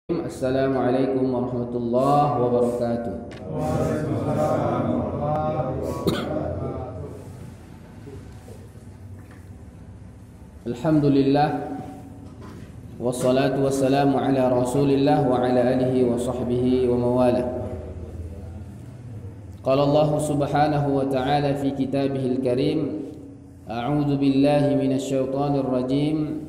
Assalamualaikum warahmatullahi wabarakatuh. Alhamdulillah wassalatu wassalamu ala Rasulillah wa ala alihi wa sahbihi wa mawalah. Qala Allah subhanahu wa ta'ala fi kitabihil karim, a'udzu billahi minasy syaithanir rajim.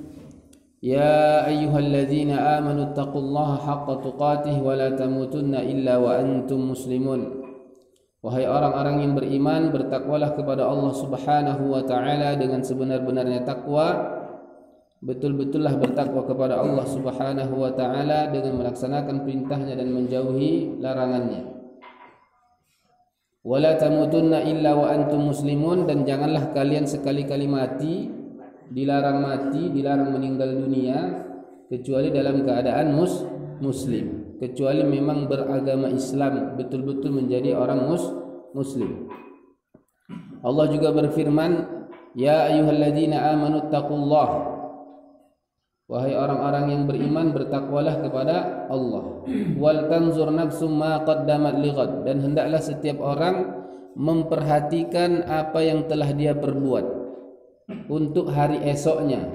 Ya ayyuhalladzina amanu taqullaha haqqa tuqatih wa la tamutunna illa wa antum muslimun. Wahai orang-orang yang beriman, bertakwalah kepada Allah Subhanahu wa taala dengan sebenar-benarnya takwa. Betul-betullah bertakwa kepada Allah Subhanahu wa taala dengan melaksanakan perintahnya dan menjauhi larangannya. Wa la tamutunna illa wa antum muslimun, dan janganlah kalian sekali-kali mati, dilarang meninggal dunia kecuali dalam keadaan muslim, kecuali memang beragama Islam, betul-betul menjadi orang muslim. Allah juga berfirman, ya ayyuhalladzina amanu taqullah, wahai orang-orang yang beriman, bertakwalah kepada Allah. Wal tanzur nafsum ma qaddamat lighad, dan hendaklah setiap orang memperhatikan apa yang telah dia perbuat untuk hari esoknya,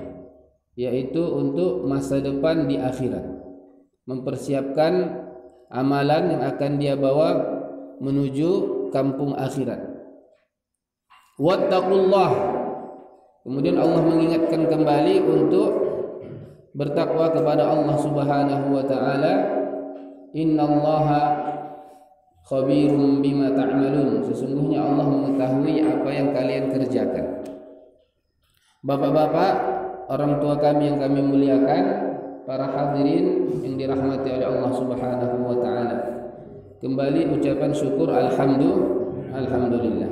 yaitu untuk masa depan di akhirat, mempersiapkan amalan yang akan dia bawa menuju kampung akhirat. Wattaqullah, kemudian Allah mengingatkan kembali untuk bertakwa kepada Allah Subhanahu wa taala. Innallaha khabirum bima ta'malun, sesungguhnya Allah mengetahui apa yang kalian kerjakan. Bapak-bapak, orang tua kami yang kami muliakan, para hadirin yang dirahmati oleh Allah Subhanahu wa taala. Kembali ucapan syukur alhamdulillah.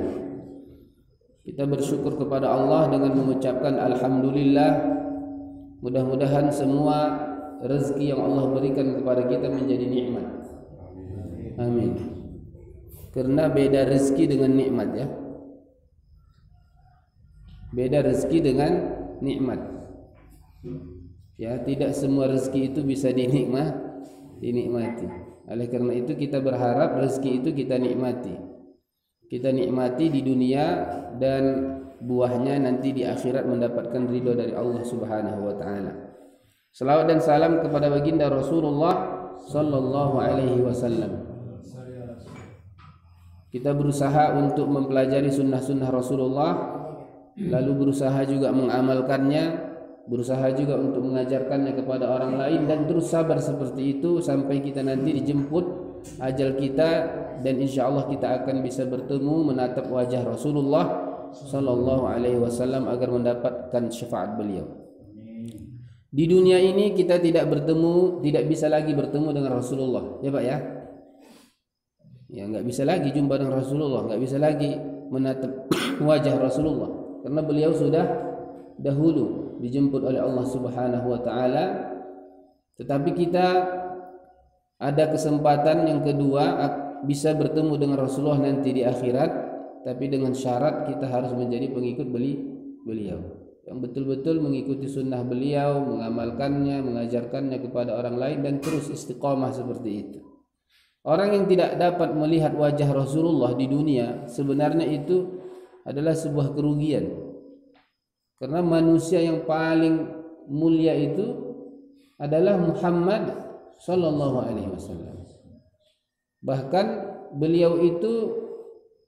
Kita bersyukur kepada Allah dengan mengucapkan alhamdulillah. Mudah-mudahan semua rezeki yang Allah berikan kepada kita menjadi nikmat. Amin. Karena beda rezeki dengan nikmat, ya. Beda rezeki dengan nikmat. Ya, tidak semua rezeki itu bisa dinikmati. Oleh karena itu kita berharap rezeki itu kita nikmati. Kita nikmati di dunia, dan buahnya nanti di akhirat mendapatkan ridho dari Allah Subhanahu wa taala. Selawat dan salam kepada baginda Rasulullah sallallahu alaihi wasallam. Kita berusaha untuk mempelajari sunnah-sunnah Rasulullah, lalu berusaha juga mengamalkannya, berusaha juga untuk mengajarkannya kepada orang lain, dan terus sabar seperti itu sampai kita nanti dijemput ajal kita, dan insyaallah kita akan bisa bertemu menatap wajah Rasulullah sallallahu alaihi wasallam agar mendapatkan syafaat beliau. Di dunia ini kita tidak bisa lagi bertemu dengan Rasulullah, ya Pak, ya. Ya, enggak bisa lagi jumpa dengan Rasulullah, enggak bisa lagi menatap wajah Rasulullah, karena beliau sudah dahulu dijemput oleh Allah Subhanahu wa taala. Tetapi kita ada kesempatan yang kedua, bisa bertemu dengan Rasulullah nanti di akhirat, tapi dengan syarat kita harus menjadi pengikut beliau, yang betul-betul mengikuti sunnah beliau, mengamalkannya, mengajarkannya kepada orang lain, dan terus istiqamah seperti itu. Orang yang tidak dapat melihat wajah Rasulullah di dunia, sebenarnya itu adalah sebuah kerugian. Karena manusia yang paling mulia itu adalah Muhammad sallallahu alaihi wasallam. Bahkan beliau itu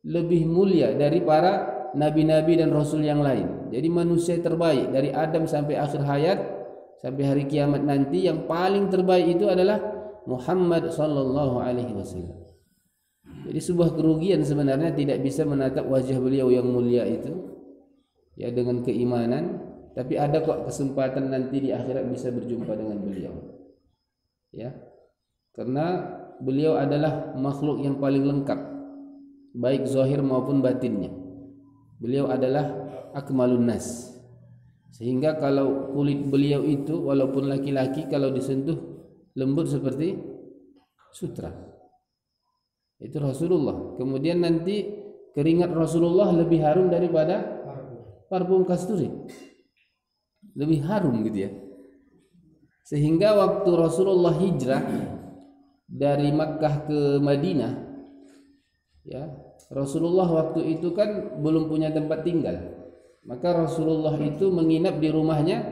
lebih mulia dari para nabi-nabi dan rasul yang lain. Jadi manusia terbaik dari Adam sampai akhir hayat, sampai hari kiamat nanti, yang paling terbaik itu adalah Muhammad sallallahu alaihi wasallam. Jadi sebuah kerugian sebenarnya tidak bisa menatap wajah beliau yang mulia itu, ya, dengan keimanan, tapi ada kok kesempatan nanti di akhirat bisa berjumpa dengan beliau, ya, karena beliau adalah makhluk yang paling lengkap, baik zahir maupun batinnya. Beliau adalah akmalun nas, sehingga kalau kulit beliau itu walaupun laki-laki, kalau disentuh lembut seperti sutra. Itu Rasulullah. Kemudian nanti keringat Rasulullah lebih harum daripada parfum kasturi. Lebih harum gitu, ya. Sehingga waktu Rasulullah hijrah dari Makkah ke Madinah, ya, Rasulullah waktu itu kan belum punya tempat tinggal. Maka Rasulullah itu menginap di rumahnya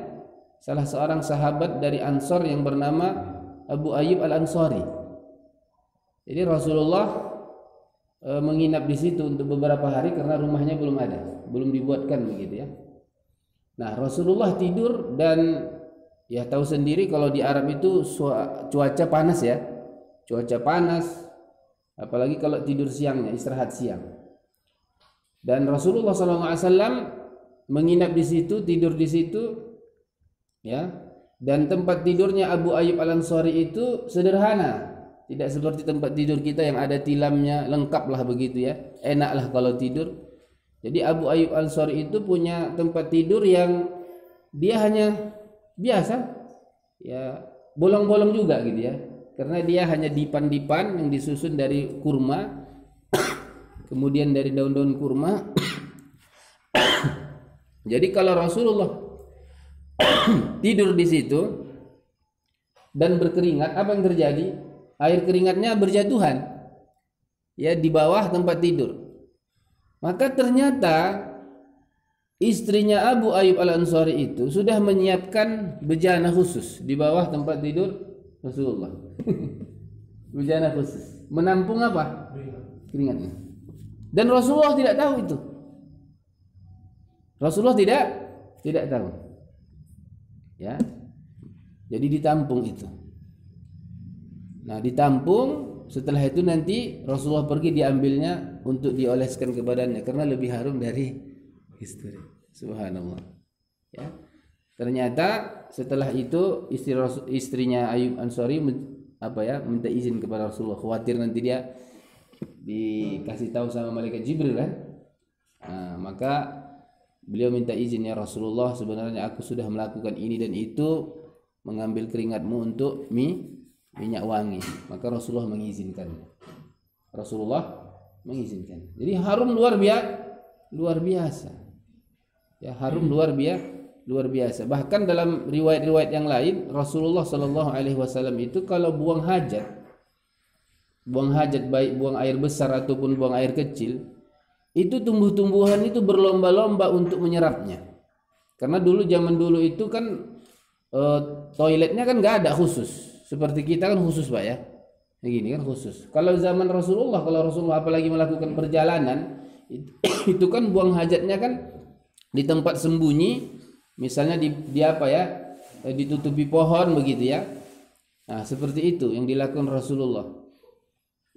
salah seorang sahabat dari Ansor yang bernama Abu Ayyub Al-Ansari. Jadi Rasulullah menginap di situ untuk beberapa hari karena rumahnya belum ada, belum dibuatkan begitu ya. Nah, Rasulullah tidur dan ya tahu sendiri kalau di Arab itu cuaca panas ya. Cuaca panas, apalagi kalau tidur siangnya, istirahat siang. Dan Rasulullah SAW menginap di situ, tidur di situ, ya. Dan tempat tidurnya Abu Ayyub Al-Ansari itu sederhana, tidak seperti tempat tidur kita yang ada tilamnya, lengkap lah begitu ya, enak lah kalau tidur. Jadi Abu Ayyub Al-Ansari itu punya tempat tidur yang dia hanya biasa, ya bolong-bolong juga gitu ya. Karena dia hanya dipan-dipan yang disusun dari kurma, kemudian dari daun-daun kurma. Jadi kalau Rasulullah tidur di situ dan berkeringat, apa yang terjadi? Air keringatnya berjatuhan ya di bawah tempat tidur. Maka ternyata istrinya Abu Ayyub Al-Ansari itu sudah menyiapkan bejana khusus di bawah tempat tidur Rasulullah. Bejana khusus menampung apa? Keringatnya. Dan Rasulullah tidak tahu itu. Rasulullah tidak tahu. Ya. Jadi ditampung itu. Nah, ditampung, setelah itu nanti Rasulullah pergi diambilnya untuk dioleskan ke badannya karena lebih harum dari istri. Subhanallah. Ya. Ternyata setelah itu istrinya Ayyub Ansari minta izin kepada Rasulullah, khawatir nanti dia dikasih tahu sama malaikat Jibril kan. Nah, maka beliau minta izin, ya Rasulullah, sebenarnya aku sudah melakukan ini dan itu, mengambil keringatmu untuk minyak wangi. Maka Rasulullah mengizinkan. Jadi harum luar biasa. Ya, harum luar biasa. Bahkan dalam riwayat-riwayat yang lain, Rasulullah SAW itu kalau buang hajat baik buang air besar ataupun buang air kecil, itu tumbuh-tumbuhan itu berlomba-lomba untuk menyerapnya. Karena zaman dulu itu kan toiletnya kan nggak ada khusus. Seperti kita kan khusus Pak ya. Begini kan khusus. Kalau zaman Rasulullah, apalagi melakukan perjalanan, itu kan buang hajatnya kan di tempat sembunyi. Misalnya ditutupi pohon begitu ya. Nah, seperti itu yang dilakukan Rasulullah.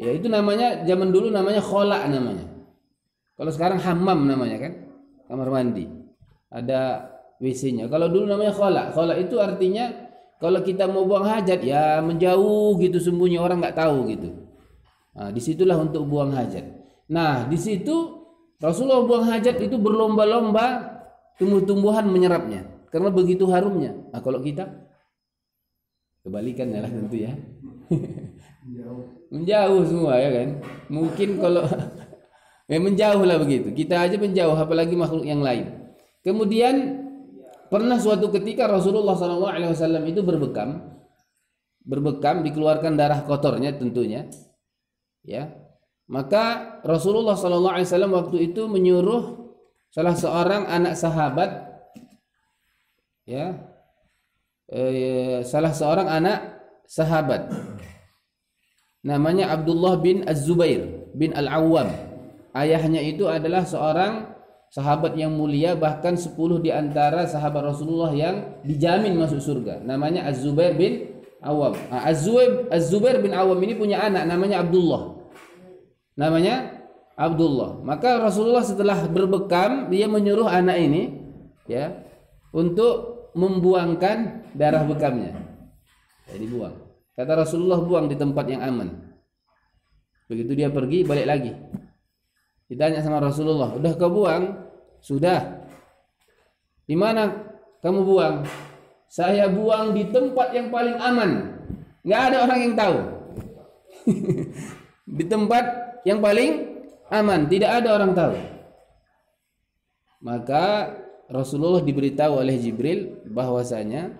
Ya, itu namanya zaman dulu namanya khola namanya. Kalau sekarang hammam namanya kan, kamar mandi. Ada WC-nya. Kalau dulu namanya khola. Khola itu artinya kalau kita mau buang hajat ya menjauh gitu, sembunyi, orang nggak tahu gitu. Nah, disitulah untuk buang hajat. Nah, di situ Rasulullah buang hajat itu berlomba-lomba, tumbuh-tumbuhan menyerapnya karena begitu harumnya. Nah, kalau kita kebalikannya lah tentu ya. Menjauh semua ya kan. Mungkin kalau menjauh lah begitu. Kita aja menjauh, apalagi makhluk yang lain. Kemudian pernah suatu ketika Rasulullah SAW itu berbekam, dikeluarkan darah kotornya tentunya. Ya. Maka Rasulullah SAW waktu itu menyuruh salah seorang anak sahabat, ya, salah seorang anak sahabat, namanya Abdullah bin Az-Zubair bin Al-Awwam. Ayahnya itu adalah seorang sahabat yang mulia, bahkan 10 di antara sahabat Rasulullah yang dijamin masuk surga. Namanya Az-Zubair bin Awwam. Az-Zubair bin Awwam ini punya anak namanya Abdullah. Maka Rasulullah setelah berbekam, dia menyuruh anak ini ya untuk membuangkan darah bekamnya. Jadi buang. Kata Rasulullah, buang di tempat yang aman. Begitu dia pergi, balik lagi. Ditanya sama Rasulullah, udah kau buang? Sudah. Di mana kamu buang? Saya buang di tempat yang paling aman. Nggak ada orang yang tahu. Di tempat yang paling aman, tidak ada orang tahu. Maka Rasulullah diberitahu oleh Jibril bahwasanya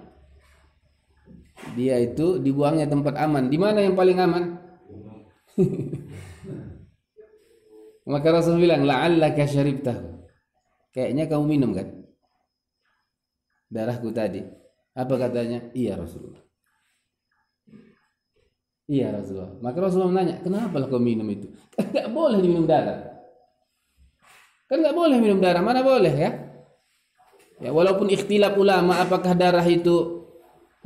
Dia itu dibuangnya tempat aman. Di mana yang paling aman? Maka Rasul bilang, la'allaka syaribtahu. Kayaknya kamu minum kan darahku tadi. Apa katanya? Iya Rasulullah. Iya Rasulullah. Maka Rasulullah menanya, kenapa kau minum itu? Kan nggak boleh diminum darah. Kan nggak boleh minum darah. Mana boleh ya? Ya walaupun ikhtilaf ulama apakah darah itu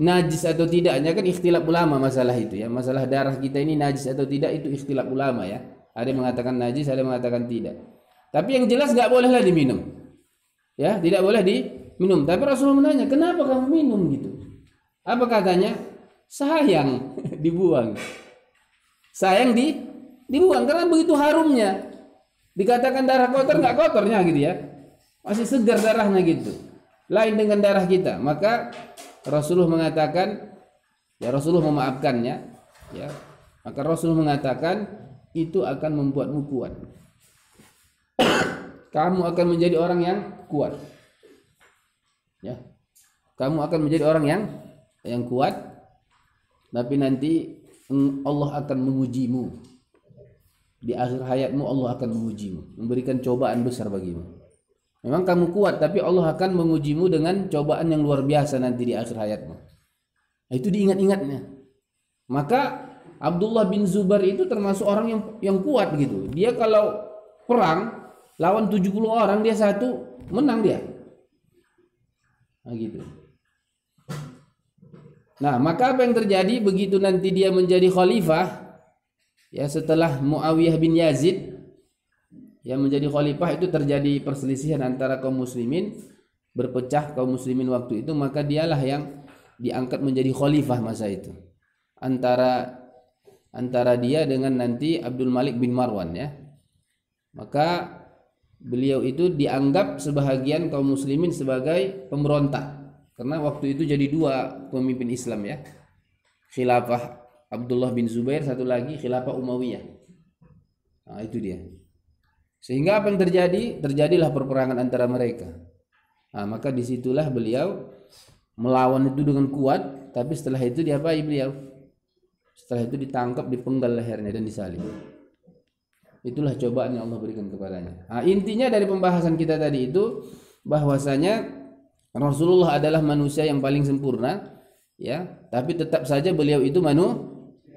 najis atau tidaknya, kan ikhtilaf ulama masalah itu ya. Masalah darah kita ini najis atau tidak itu ikhtilaf ulama ya. Ada yang mengatakan najis, ada yang mengatakan tidak. Tapi yang jelas nggak bolehlah diminum. Ya, tidak boleh diminum. Tapi Rasulullah menanya, kenapa kamu minum gitu? Apa katanya? Sayang dibuang. Sayang dibuang karena begitu harumnya. Dikatakan darah kotor, nggak kotornya gitu ya. Masih segar darahnya gitu. Lain dengan darah kita. Maka Rasulullah mengatakan, ya Rasulullah memaafkannya, ya. Maka Rasulullah mengatakan itu akan membuatmu kuat. Kamu akan menjadi orang yang kuat. Ya. Kamu akan menjadi orang yang kuat. Tapi nanti Allah akan mengujimu. Di akhir hayatmu Allah akan mengujimu, memberikan cobaan besar bagimu. Memang kamu kuat, tapi Allah akan mengujimu dengan cobaan yang luar biasa nanti di akhir hayatmu. Nah, itu diingat-ingatnya. Maka Abdullah bin Zubair itu termasuk orang yang kuat gitu. Dia kalau perang lawan 70 orang, dia satu menang dia. Nah gitu. Nah maka apa yang terjadi begitu nanti dia menjadi khalifah, ya setelah Muawiyah bin Yazid yang menjadi khalifah, itu terjadi perselisihan antara kaum muslimin, berpecah kaum muslimin waktu itu. Maka dialah yang diangkat menjadi khalifah masa itu, antara dia dengan nanti Abdul Malik bin Marwan ya. Maka beliau itu dianggap sebahagian kaum muslimin sebagai pemberontak, karena waktu itu jadi dua pemimpin Islam ya, khilafah Abdullah bin Zubair, satu lagi khilafah Umayyah. Nah itu dia. Sehingga apa yang terjadi? Terjadilah perperangan antara mereka. Nah maka disitulah beliau melawan itu dengan kuat. Tapi setelah itu diapai beliau? Setelah itu ditangkap, dipenggal lehernya dan disalib. Itulah cobaan yang Allah berikan kepadanya. Nah, intinya dari pembahasan kita tadi itu bahwasanya Rasulullah adalah manusia yang paling sempurna ya, tapi tetap saja beliau itu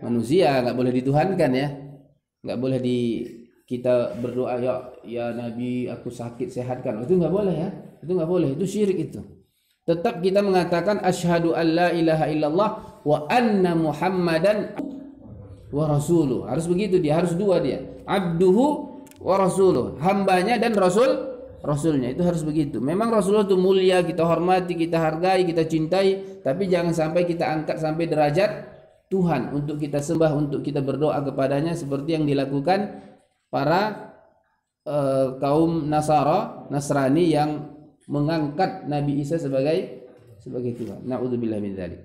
manusia, nggak boleh dituhankan ya. Nggak boleh kita berdoa ya Nabi aku sakit sehatkan. Itu nggak boleh ya. Itu nggak boleh, itu syirik itu. Tetap kita mengatakan asyhadu an la ilaha illallah wa anna Muhammadan wa rasuluh. Harus begitu dia, harus dua dia. Abduhu wa rasuluh, hambanya dan rasulnya, itu harus begitu. Memang Rasulullah itu mulia, kita hormati, kita hargai, kita cintai, tapi jangan sampai kita angkat sampai derajat Tuhan untuk kita sembah, untuk kita berdoa kepadanya seperti yang dilakukan para kaum Nasrani yang mengangkat Nabi Isa sebagai Tuhan. Na'udzubillah min dzalik.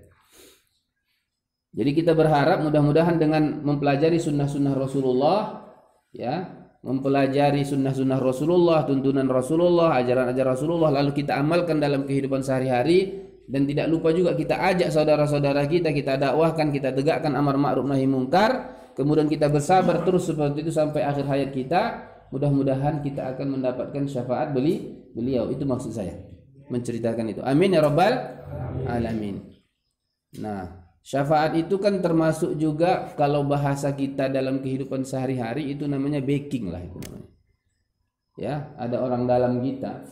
Jadi kita berharap mudah-mudahan dengan mempelajari sunnah-sunnah Rasulullah ya, mempelajari sunnah-sunnah Rasulullah, tuntunan Rasulullah, ajaran-ajaran Rasulullah, lalu kita amalkan dalam kehidupan sehari-hari, dan tidak lupa juga kita ajak saudara-saudara kita dakwahkan, kita tegakkan amar ma'ruf nahi mungkar, kemudian kita bersabar terus seperti itu sampai akhir hayat kita. Mudah-mudahan kita akan mendapatkan syafaat beliau. Itu maksud saya menceritakan itu. Amin ya rabbal alamin. Nah, syafaat itu kan termasuk juga kalau bahasa kita dalam kehidupan sehari-hari itu namanya backing lah itu namanya. Ya, ada orang dalam kita.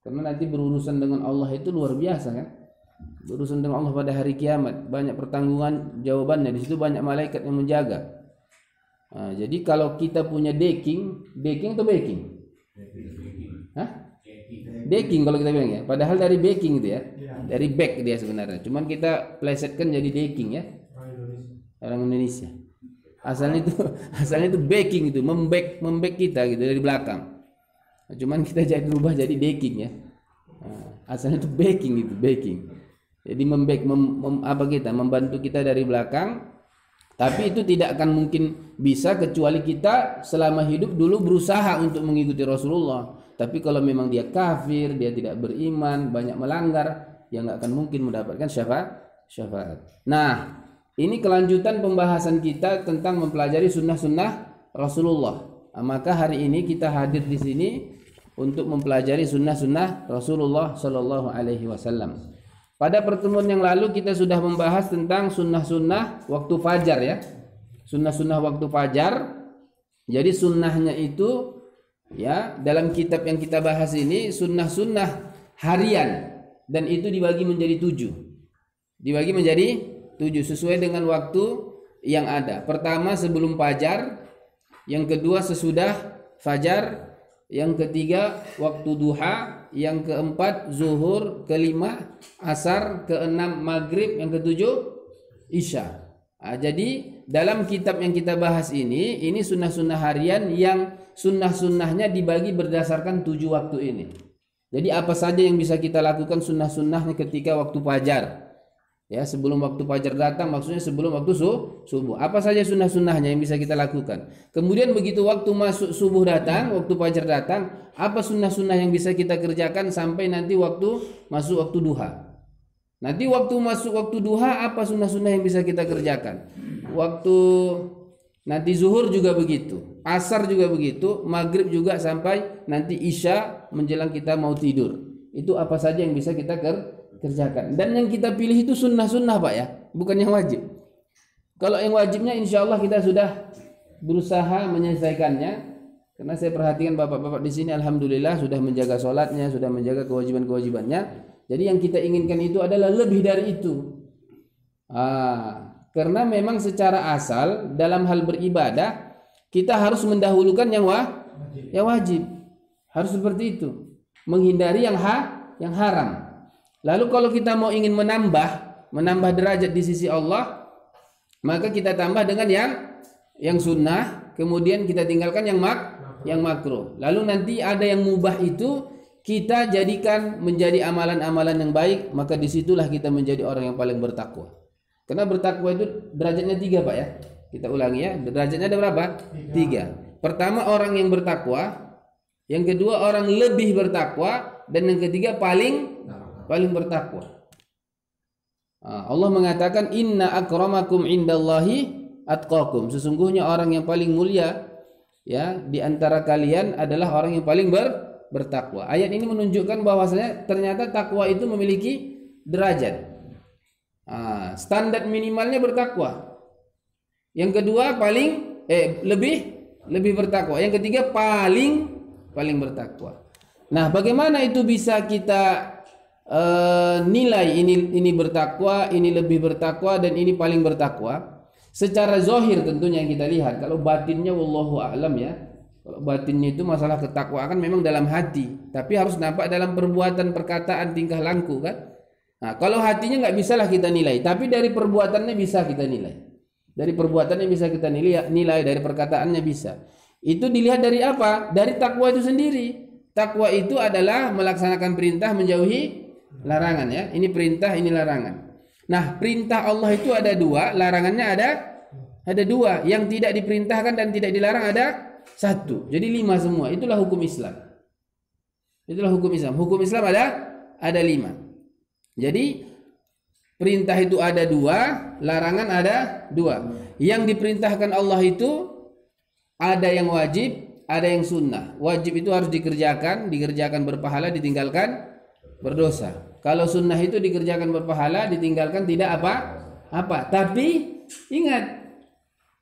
Karena nanti berurusan dengan Allah itu luar biasa kan. Berurusan dengan Allah pada hari kiamat, banyak pertanggungan jawabannya. Di situ banyak malaikat yang menjaga. Nah, jadi kalau kita punya backing atau backing? Hah? Backing kalau kita bilang ya. Padahal dari backing itu ya. Dari back dia sebenarnya. Cuman kita plesetkan jadi backing ya. Orang Indonesia. Asalnya itu backing itu, memback kita gitu dari belakang. Cuman kita jadi rubah jadi backing ya. Asalnya itu backing itu, backing. Jadi membantu kita dari belakang. Tapi itu tidak akan mungkin bisa kecuali kita selama hidup dulu berusaha untuk mengikuti Rasulullah. Tapi kalau memang dia kafir, dia tidak beriman, banyak melanggar, ya nggak akan mungkin mendapatkan syafaat. Nah, ini kelanjutan pembahasan kita tentang mempelajari sunnah-sunnah Rasulullah. Maka hari ini kita hadir di sini untuk mempelajari sunnah-sunnah Rasulullah Shallallahu Alaihi Wasallam. Pada pertemuan yang lalu kita sudah membahas tentang sunnah-sunnah waktu fajar ya. Sunnah-sunnah waktu fajar. Jadi sunnahnya itu ya dalam kitab yang kita bahas ini sunnah-sunnah harian dan itu dibagi menjadi 7. Dibagi menjadi 7 sesuai dengan waktu yang ada. Pertama sebelum fajar, yang kedua sesudah fajar, yang ketiga waktu duha, yang keempat zuhur, kelima asar, keenam maghrib, yang ketujuh isya. Jadi dalam kitab yang kita bahas ini sunnah-sunnah harian yang sunnah-sunnahnya dibagi berdasarkan 7 waktu ini. Jadi apa saja yang bisa kita lakukan sunnah-sunnahnya ketika waktu fajar. Ya, sebelum waktu fajar datang maksudnya sebelum waktu subuh. Apa saja sunnah-sunnahnya yang bisa kita lakukan. Kemudian begitu waktu masuk subuh datang, waktu fajar datang, apa sunnah-sunnah yang bisa kita kerjakan sampai nanti waktu masuk waktu duha. Nanti waktu masuk waktu duha apa sunnah-sunnah yang bisa kita kerjakan. Waktu nanti zuhur juga begitu, asar juga begitu, maghrib juga sampai nanti isya menjelang kita mau tidur. Itu apa saja yang bisa kita kerjakan. Dan yang kita pilih itu sunnah-sunnah Pak ya, bukan yang wajib. Kalau yang wajibnya insya Allah kita sudah berusaha menyelesaikannya. Karena saya perhatikan bapak-bapak di sini alhamdulillah sudah menjaga sholatnya, sudah menjaga kewajiban-kewajibannya. Jadi yang kita inginkan itu adalah lebih dari itu. Karena memang secara asal dalam hal beribadah kita harus mendahulukan yang wajib. Harus seperti itu. Menghindari yang haram. Lalu kalau kita mau ingin menambah derajat di sisi Allah, maka kita tambah dengan yang sunnah, kemudian kita tinggalkan yang makruh. Lalu nanti ada yang mubah itu kita jadikan menjadi amalan-amalan yang baik, maka disitulah kita menjadi orang yang paling bertakwa. Karena bertakwa itu derajatnya 3 Pak ya. Kita ulangi ya, derajatnya ada berapa? 3. Pertama orang yang bertakwa, yang kedua orang lebih bertakwa, dan yang ketiga paling bertakwa. Allah mengatakan inna akramakum indallahi atqakum. Sesungguhnya orang yang paling mulia ya di antara kalian adalah orang yang paling bertakwa. Ayat ini menunjukkan bahwasanya ternyata takwa itu memiliki derajat. Standar minimalnya bertakwa. Yang kedua lebih bertakwa. Yang ketiga paling bertakwa. Nah, bagaimana itu bisa kita nilai ini bertakwa, ini lebih bertakwa, dan ini paling bertakwa? Secara zahir tentunya yang kita lihat. Kalau batinnya wallahu a'lam ya. Kalau batinnya itu masalah ketakwaan memang dalam hati, tapi harus nampak dalam perbuatan, perkataan, tingkah laku kan. Nah, kalau hatinya nggak bisalah kita nilai, tapi dari perbuatannya bisa kita nilai. Dari perbuatannya bisa kita nilai, dari perkataannya bisa. Itu dilihat dari apa? Dari takwa itu sendiri. Takwa itu adalah melaksanakan perintah, menjauhi larangan ya. Ini perintah, ini larangan. Nah, perintah Allah itu ada 2, larangannya ada 2. Yang tidak diperintahkan dan tidak dilarang ada 1. Jadi 5 semua. Itulah hukum Islam. Hukum Islam ada 5. Jadi perintah itu ada 2, larangan ada 2. Yang diperintahkan Allah itu ada yang wajib, ada yang sunnah. Wajib itu harus dikerjakan berpahala, ditinggalkan berdosa. Kalau sunnah itu dikerjakan berpahala, ditinggalkan tidak apa-apa. Tapi ingat,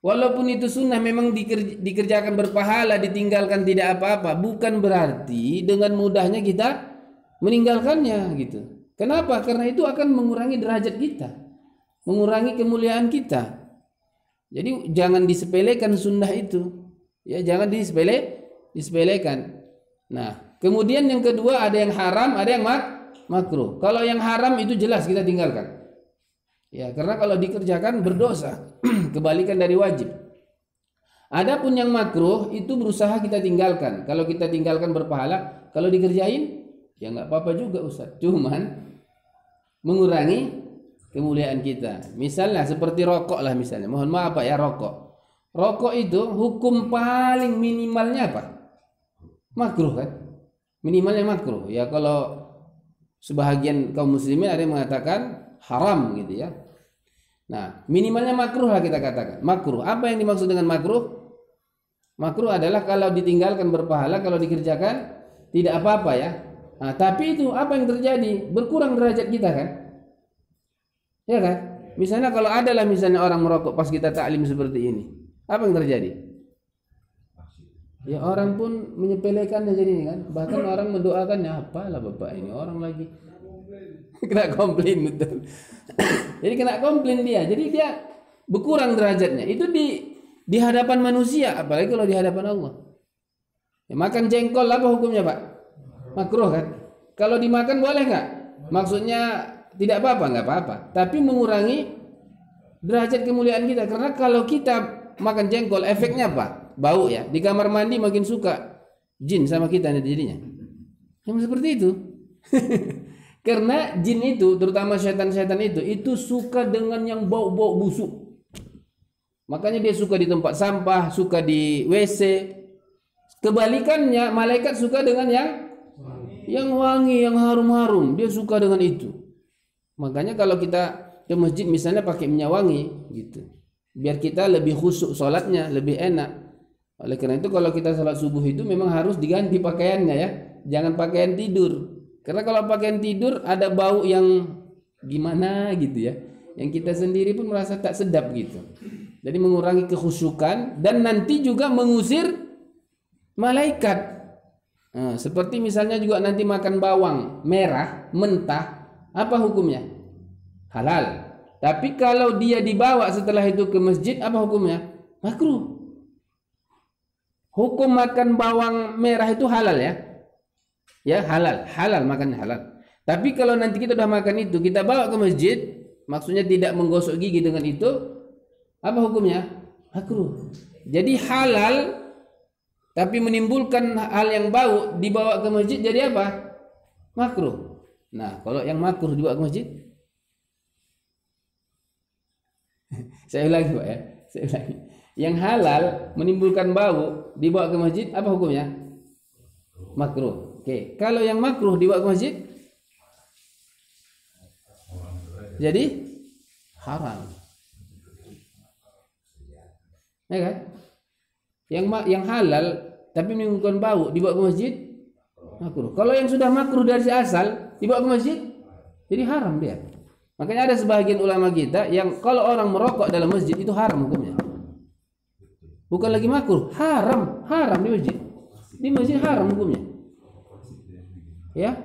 walaupun itu sunnah memang dikerjakan berpahala, ditinggalkan tidak apa-apa, bukan berarti dengan mudahnya kita meninggalkannya gitu. Kenapa? Karena itu akan mengurangi derajat kita, mengurangi kemuliaan kita. Jadi jangan disepelekan sunnah itu. Ya, jangan disepelekan. Nah, kemudian yang kedua ada yang haram, ada yang makruh. Kalau yang haram itu jelas kita tinggalkan. Ya, karena kalau dikerjakan berdosa, kebalikan dari wajib. Adapun yang makruh itu berusaha kita tinggalkan. Kalau kita tinggalkan berpahala, kalau dikerjain ya nggak apa-apa juga Ustaz. Cuman mengurangi kemuliaan kita. Misalnya seperti rokok lah misalnya. Mohon maaf Pak ya, rokok. Rokok itu hukum paling minimalnya apa? Makruh kan? Minimalnya makruh. Ya kalau sebahagian kaum muslimin ada yang mengatakan haram gitu ya. Nah, minimalnya makruh lah kita katakan. Makruh. Apa yang dimaksud dengan makruh? Makruh adalah kalau ditinggalkan berpahala, kalau dikerjakan tidak apa-apa ya. Nah, tapi itu apa yang terjadi? Berkurang derajat kita kan? Ya kan? Misalnya kalau adalah misalnya orang merokok pas kita taklim seperti ini, apa yang terjadi? Ya orang pun menyepelekannya jadi kan. Bahkan orang mendoakannya, apalah bapak ini orang lagi kena komplain betul. Jadi kena komplain dia. Jadi dia berkurang derajatnya. Itu di hadapan manusia, apalagi kalau di hadapan Allah. Ya, makan jengkol apa hukumnya Pak? Makruh kan? Kalau dimakan boleh nggak? Maksudnya tidak apa-apa, nggak apa-apa. Tapi mengurangi derajat kemuliaan kita. Karena kalau kita makan jengkol, efeknya apa? Bau ya. Di kamar mandi makin suka jin sama kita jadinya. Yang seperti itu. Karena jin itu, terutama setan-setan itu suka dengan yang bau-bau busuk. Makanya dia suka di tempat sampah, suka di WC. Kebalikannya, malaikat suka dengan yang wangi, yang harum-harum. Dia suka dengan itu. Makanya kalau kita ke masjid misalnya pakai minyak wangi gitu. Biar kita lebih khusyuk salatnya, lebih enak. Oleh karena itu kalau kita salat subuh itu memang harus diganti pakaiannya ya. Jangan pakaian tidur. Karena kalau pakaian tidur ada bau yang gimana gitu ya. Yang kita sendiri pun merasa tak sedap gitu. Jadi mengurangi kekhusyukan dan nanti juga mengusir malaikat. Nah, seperti misalnya juga nanti makan bawang merah mentah, apa hukumnya? Halal. Tapi kalau dia dibawa setelah itu ke masjid, apa hukumnya? Makruh. Hukum makan bawang merah itu halal ya? Ya halal makannya halal. Tapi kalau nanti kita sudah makan itu, kita bawa ke masjid, maksudnya tidak menggosok gigi dengan itu, apa hukumnya? Makruh. Jadi halal, tapi menimbulkan hal yang bau dibawa ke masjid jadi apa? Makruh. Nah, kalau yang makruh dibawa ke masjid, saya ulangi Pak ya, saya ulangi. Yang halal menimbulkan bau dibawa ke masjid, apa hukumnya? Makruh. Oke, kalau yang makruh dibawa ke masjid, jadi haram. Ya kan? Yang halal tapi menimbulkan bau dibawa ke masjid, makruh. Kalau yang sudah makruh dari asal dibawa ke masjid, jadi haram dia. Makanya ada sebagian ulama kita yang kalau orang merokok dalam masjid itu haram hukumnya. Bukan lagi makruh, haram di masjid. Di masjid haram hukumnya. Ya,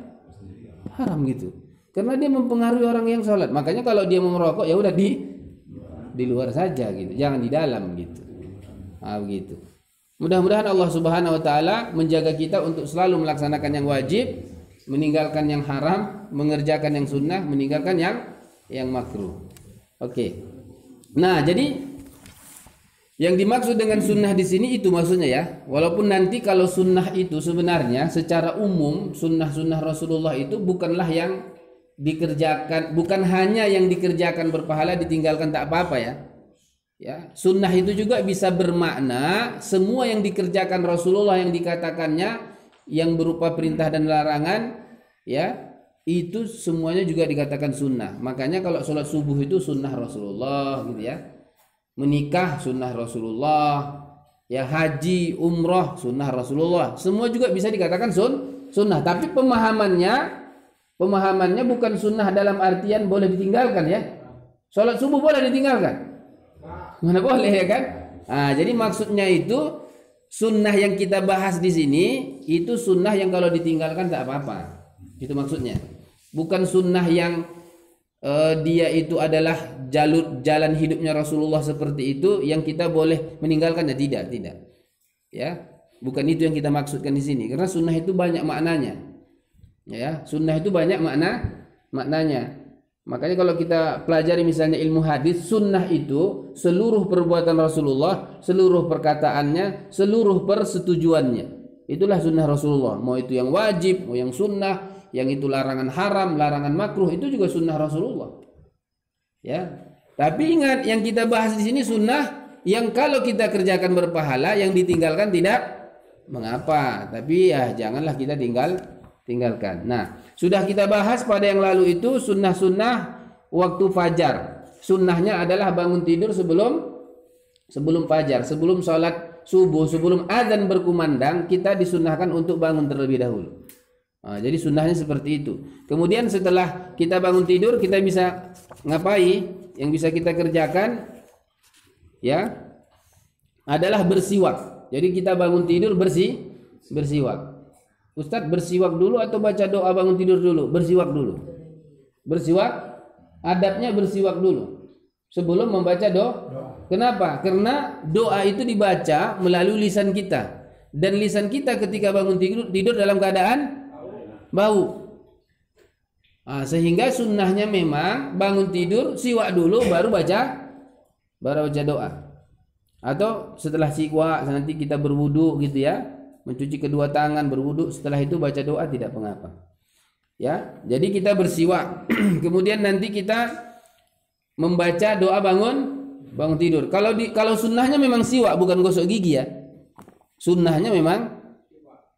haram gitu. Karena dia mempengaruhi orang yang sholat. Makanya kalau dia mau merokok ya udah di luar saja gitu, jangan di dalam gitu. Nah, begitu. Mudah-mudahan Allah Subhanahu wa taala menjaga kita untuk selalu melaksanakan yang wajib, meninggalkan yang haram, mengerjakan yang sunnah, meninggalkan yang makruh. Oke. Nah, jadi yang dimaksud dengan sunnah di sini itu maksudnya ya. Walaupun nanti kalau sunnah itu sebenarnya secara umum sunnah-sunnah Rasulullah itu bukanlah yang dikerjakan, bukan hanya yang dikerjakan berpahala ditinggalkan tak apa-apa ya. Ya, sunnah itu juga bisa bermakna semua yang dikerjakan Rasulullah yang dikatakannya yang berupa perintah dan larangan ya, itu semuanya juga dikatakan sunnah. Makanya kalau sholat subuh itu sunnah Rasulullah gitu ya. Menikah sunnah Rasulullah, ya haji, umroh sunnah Rasulullah. Semua juga bisa dikatakan sunnah. Tapi pemahamannya bukan sunnah dalam artian boleh ditinggalkan ya. Sholat subuh boleh ditinggalkan, mana boleh ya kan? Nah, jadi maksudnya itu sunnah yang kita bahas di sini itu sunnah yang kalau ditinggalkan tak apa-apa. Itu maksudnya. Bukan sunnah yang dia itu adalah jalan hidupnya Rasulullah seperti itu yang kita boleh meninggalkannya, tidak ya, bukan itu yang kita maksudkan di sini. Karena sunnah itu banyak maknanya ya, sunnah itu banyak maknanya. Makanya kalau kita pelajari misalnya ilmu hadis, sunnah itu seluruh perbuatan Rasulullah, seluruh perkataannya, seluruh persetujuannya, itulah sunnah Rasulullah. Mau itu yang wajib, mau yang sunnah, yang itu larangan haram, larangan makruh, itu juga sunnah Rasulullah. Ya, tapi ingat yang kita bahas di sini sunnah yang kalau kita kerjakan berpahala, yang ditinggalkan tidak mengapa. Tapi ya janganlah kita tinggalkan. Nah, sudah kita bahas pada yang lalu itu sunnah-sunnah waktu fajar. Sunnahnya adalah bangun tidur sebelum fajar, sebelum sholat subuh, sebelum azan berkumandang, kita disunnahkan untuk bangun terlebih dahulu. Nah, jadi sunnahnya seperti itu. Kemudian setelah kita bangun tidur, kita bisa ngapain? Yang bisa kita kerjakan ya adalah bersiwak. Jadi kita bangun tidur bersiwak. Ustadz, bersiwak dulu atau baca doa bangun tidur dulu? Bersiwak dulu. Bersiwak, adabnya bersiwak dulu sebelum membaca doa. Kenapa? Karena doa itu dibaca melalui lisan kita, dan lisan kita ketika bangun tidur dalam keadaan bau. Sehingga sunnahnya memang bangun tidur siwak dulu baru baca doa. Atau setelah siwak nanti kita berwudu gitu ya, mencuci kedua tangan, berwudu, setelah itu baca doa, tidak mengapa. Ya, jadi kita bersiwak. Kemudian nanti kita membaca doa bangun tidur. Kalau sunnahnya memang siwak, bukan gosok gigi ya. Sunnahnya memang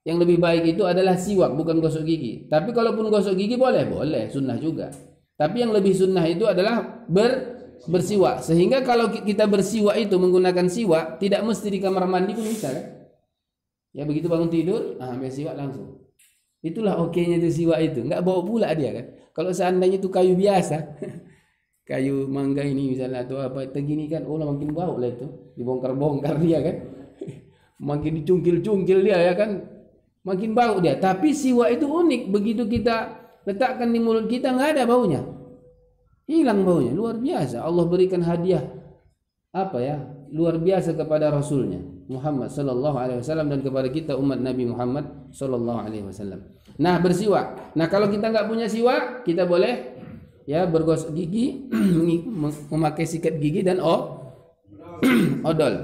yang lebih baik itu adalah siwak, bukan gosok gigi. Tapi kalaupun gosok gigi boleh, sunnah juga. Tapi yang lebih sunnah itu adalah bersiwak. Sehingga kalau kita bersiwak itu menggunakan siwak, tidak mesti di kamar mandi pun bisa kan? Ya begitu bangun tidur, ambil siwak langsung. Itulah oke-nya itu siwak itu, nggak bau pula dia kan. Kalau seandainya itu kayu biasa, kayu mangga ini misalnya atau apa tegini kan, makin bau lah itu, dibongkar-bongkar dia kan, makin dicungkil-cungkil dia ya kan, makin bau dia. Tapi siwak itu unik, begitu kita letakkan di mulut kita nggak ada baunya, hilang baunya, luar biasa. Allah berikan hadiah luar biasa kepada Rasulnya Muhammad sallallahu alaihi wasallam dan kepada kita umat Nabi Muhammad sallallahu alaihi wasallam. Nah, bersiwak. Nah, kalau kita nggak punya siwak, kita boleh ya bergosok gigi, memakai sikat gigi dan odol.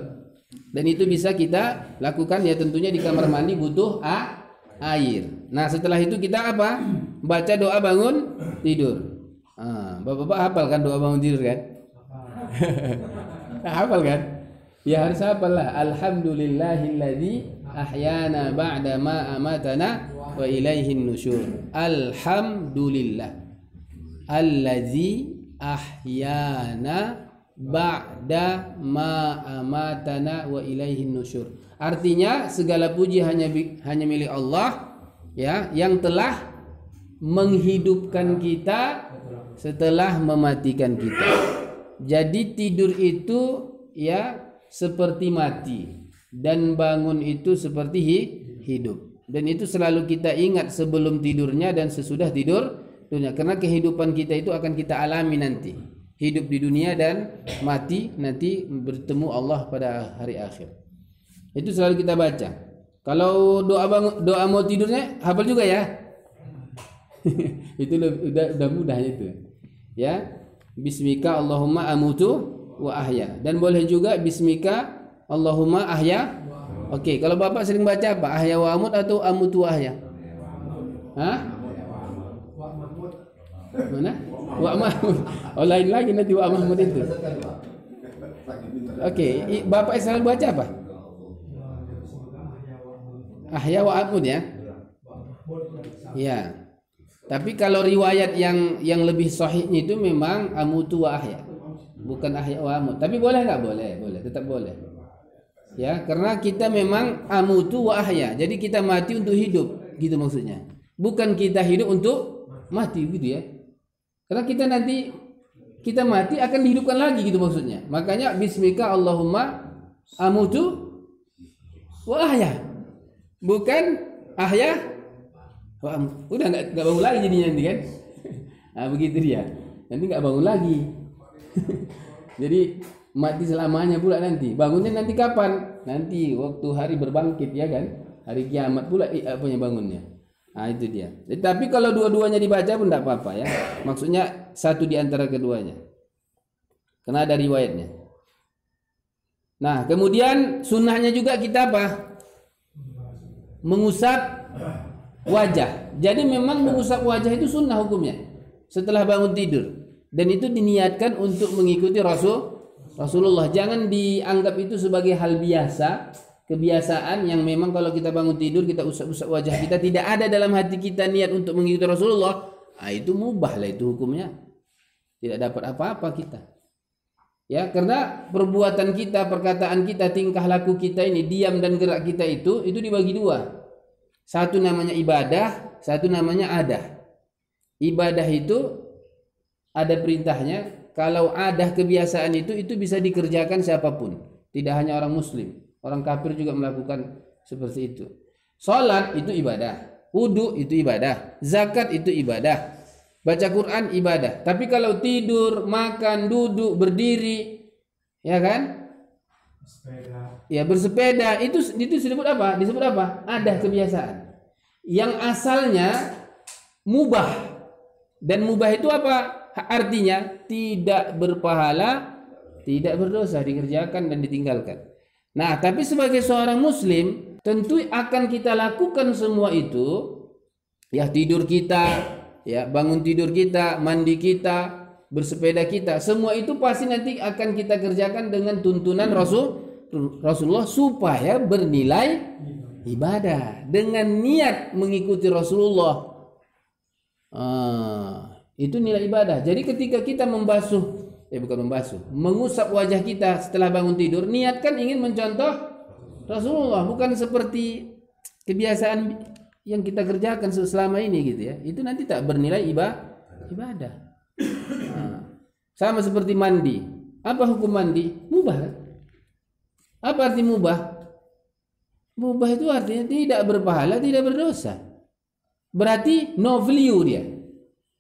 Dan itu bisa kita lakukan ya tentunya di kamar mandi butuh air. Nah, setelah itu kita apa? Baca doa bangun tidur. Bapak-bapak hafal kan doa bangun tidur kan? Hafal kan? Ya harus hafal lah. Alhamdulillahilladzi ahyana ba'da ma amatana wa ilaihin nusyur. Alhamdulillah allazi ahyana ba'da ma amatana wa ilaihin nusyur. Artinya segala puji hanya milik Allah ya, yang telah menghidupkan kita setelah mematikan kita. Jadi tidur itu ya seperti mati, dan bangun itu seperti hidup. Dan itu selalu kita ingat sebelum tidurnya dan sesudah tidurnya, karena kehidupan kita itu akan kita alami nanti. Hidup di dunia dan mati nanti bertemu Allah pada hari akhir. Itu selalu kita baca. Kalau doa mau tidurnya hafal juga ya. Itu udah mudah itu. Ya. Bismika Allahumma amutu wa ahya. Dan boleh juga bismika Allahumma ahya. Oke, kalau Bapak sering baca apa? Ahya wa amut atau amutu wa ahya? Hah? Mana? Wa mahmud. Lain lagi nanti wa mahmud itu. Oke, Bapak selalu baca apa? Ahya wa amut ya. Ya. Tapi kalau riwayat yang lebih sahihnya itu memang amutu wa ahya, bukan ahya wa amut. Tapi boleh nggak? Boleh, tetap boleh. Ya, karena kita memang amutu wa ahya. Jadi kita mati untuk hidup, gitu maksudnya. Bukan kita hidup untuk mati, gitu ya. Karena kita nanti kita mati akan dihidupkan lagi, gitu maksudnya. Makanya bismika Allahumma amutu wa ahya, bukan ahya. Udah nggak bangun lagi jadinya nanti kan. Nah begitu dia, nanti nggak bangun lagi. Jadi mati selamanya pula nanti. Bangunnya nanti kapan? Nanti waktu hari berbangkit ya kan, hari kiamat pula apanya bangunnya. Nah itu dia. Tapi kalau dua-duanya dibaca pun tidak apa-apa ya. Maksudnya satu di antara keduanya, karena ada riwayatnya. Nah kemudian sunnahnya juga kita apa? Mengusap wajah. Jadi memang mengusap wajah itu sunnah hukumnya setelah bangun tidur, dan itu diniatkan untuk mengikuti Rasulullah. Jangan dianggap itu sebagai hal biasa, kebiasaan yang memang kalau kita bangun tidur kita usap-usap wajah kita, tidak ada dalam hati kita niat untuk mengikuti Rasulullah. Itu mubah lah itu hukumnya. tidak dapat apa-apa kita. Ya, karena perbuatan kita, perkataan kita, tingkah laku kita ini, diam dan gerak kita itu dibagi dua. Satu namanya ibadah, satu namanya adah. Ibadah itu ada perintahnya. Kalau ada kebiasaan itu bisa dikerjakan siapapun, tidak hanya orang muslim, orang kafir juga melakukan seperti itu. Salat itu ibadah, wudu itu ibadah, zakat itu ibadah, baca Quran ibadah. Tapi kalau tidur, makan, duduk, berdiri, ya kan? Ya, bersepeda itu disebut apa? Disebut apa? Ada kebiasaan yang asalnya mubah. Dan mubah itu apa? Artinya tidak berpahala, tidak berdosa, dikerjakan dan ditinggalkan. Nah, tapi sebagai seorang muslim tentu akan kita lakukan semua itu. Ya, tidur kita, ya, bangun tidur kita, mandi kita, bersepeda kita, semua itu pasti nanti akan kita kerjakan dengan tuntunan Rasulullah supaya bernilai ibadah, dengan niat mengikuti Rasulullah. Itu nilai ibadah. Jadi ketika kita mengusap wajah kita setelah bangun tidur, niatkan ingin mencontoh Rasulullah, bukan seperti kebiasaan yang kita kerjakan selama ini gitu ya. Itu nanti tak bernilai ibadah. Sama seperti mandi. Apa hukum mandi? Mubah. Apa arti mubah? Mubah itu artinya tidak berpahala, tidak berdosa. Berarti no value dia.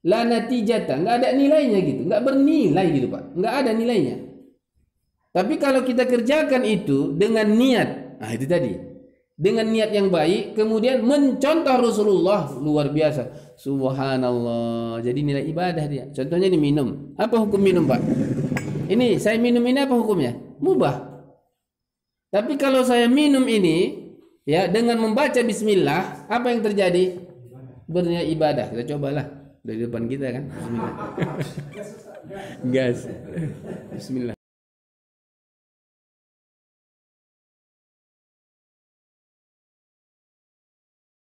La natijata, enggak ada nilainya gitu, enggak bernilai gitu Pak, enggak ada nilainya. Tapi kalau kita kerjakan itu dengan niat, nah itu tadi, dengan niat yang baik, kemudian mencontoh Rasulullah, luar biasa, subhanallah, jadi nilai ibadah dia. Contohnya ini minum, apa hukum minum Pak? Ini saya minum ini apa hukumnya? Mubah. Tapi kalau saya minum ini, ya dengan membaca Bismillah, apa yang terjadi? Bernilai ibadah. Kita cobalah. Dari depan kita kan. Bismillah. Gas. Bismillah.